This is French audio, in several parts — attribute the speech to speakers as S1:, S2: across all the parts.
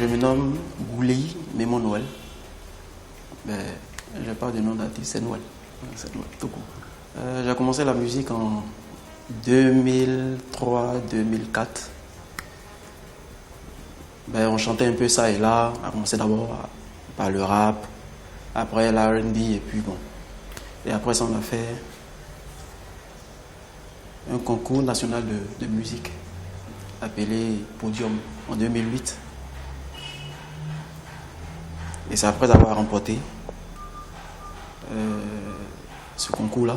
S1: Je me nomme Gouley Mémon Noël. Je n'ai pas de nom d'artiste, c'est Noël. C'est Noël, tout court. J'ai commencé la musique en 2003-2004. On chantait un peu ça et là. On a commencé d'abord par le rap, après l'R&B et puis bon. Et après ça, on a fait un concours national de musique appelé Podium en 2008. Et c'est après avoir remporté ce concours-là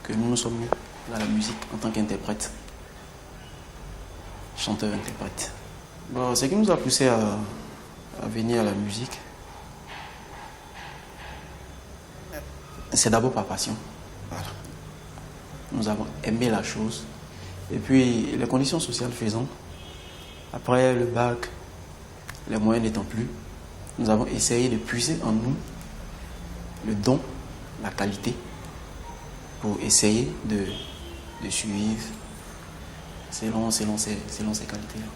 S1: que nous nous sommes mis dans la musique en tant qu'interprète, chanteur-interprète. Bon, ce qui nous a poussé à venir à la musique, c'est d'abord par passion. Voilà. Nous avons aimé la chose. Et puis, les conditions sociales faisant, après le bac, les moyens n'étant plus, nous avons essayé de puiser en nous le don, la qualité, pour essayer de suivre selon ces qualités-là.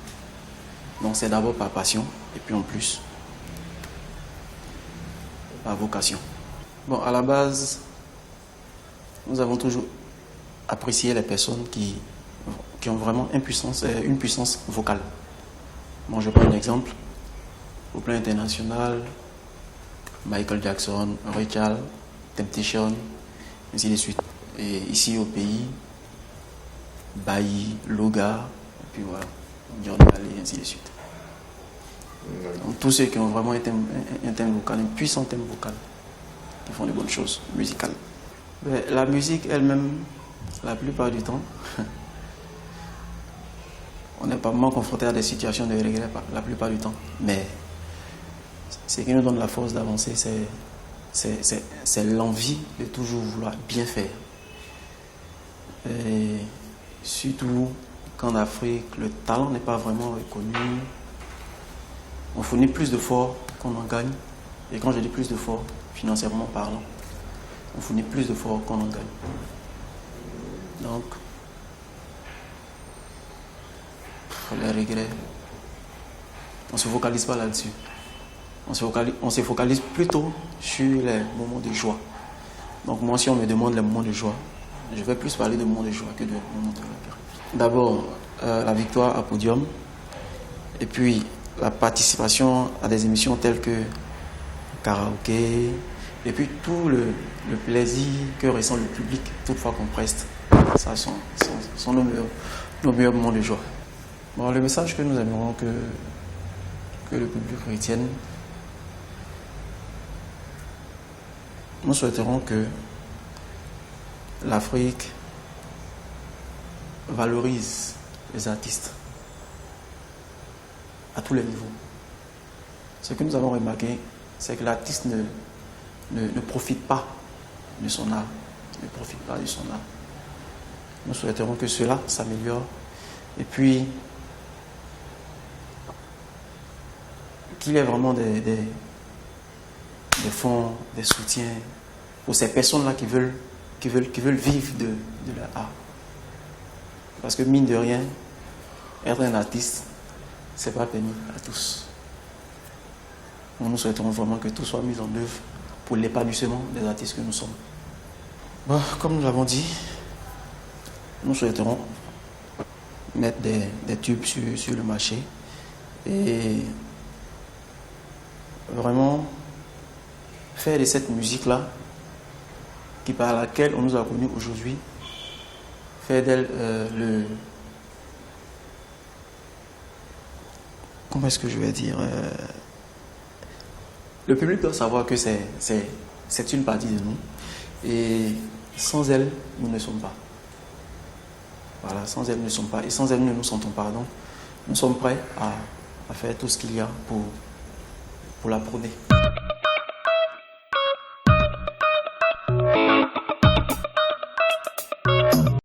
S1: Donc c'est d'abord par passion et puis en plus par vocation. Bon, à la base, nous avons toujours apprécié les personnes qui ont vraiment une puissance vocale. Bon, je prends un exemple. Au plan international, Michael Jackson, Ray Charles, Temptation, ainsi de suite. Et ici au pays, Bailly, Loga, et puis voilà, John Alley, ainsi de suite. Donc, tous ceux qui ont vraiment un thème vocal, un puissant thème vocal, qui font de bonnes choses musicales. La musique elle-même, la plupart du temps, on n'est pas vraiment confronté à des situations de regret la plupart du temps. Mais ce qui nous donne la force d'avancer, c'est l'envie de toujours vouloir bien faire. Et surtout qu'en Afrique, le talent n'est pas vraiment reconnu. On fournit plus d'efforts qu'on en gagne. Et quand je dis plus d'efforts, financièrement parlant, on fournit plus d'efforts qu'on en gagne. Donc, les regrets, on ne se focalise pas là-dessus. On se focalise plutôt sur les moments de joie. Donc moi, si on me demande les moments de joie, je vais plus parler de moments de joie que de moments de regret. D'abord, la victoire à Podium, et puis la participation à des émissions telles que karaoké, et puis tout le plaisir que ressent le public toute fois qu'on preste. Ça sont nos meilleurs moments de joie. Bon, le message que nous aimerions que le public retienne, nous souhaiterons que l'Afrique valorise les artistes à tous les niveaux. Ce que nous avons remarqué, c'est que l'artiste ne profite pas de son art. Nous souhaiterons que cela s'améliore et puis qu'il y ait vraiment des fonds, des soutiens pour ces personnes-là qui veulent vivre de leur art. Parce que mine de rien, être un artiste, c'est pas pénible à tous. Nous souhaiterons vraiment que tout soit mis en œuvre pour l'épanouissement des artistes que nous sommes. Bon, comme nous l'avons dit, nous souhaiterons mettre des tubes sur le marché et vraiment faire de cette musique-là, par laquelle on nous a connus aujourd'hui, faire d'elle comment est-ce que je vais dire, le public doit savoir que c'est une partie de nous et sans elle, nous ne sommes pas. Voilà, sans elle, nous ne sommes pas. Et sans elle, nous ne nous sentons pas. Donc, nous sommes prêts à faire tout ce qu'il y a pour la prôner.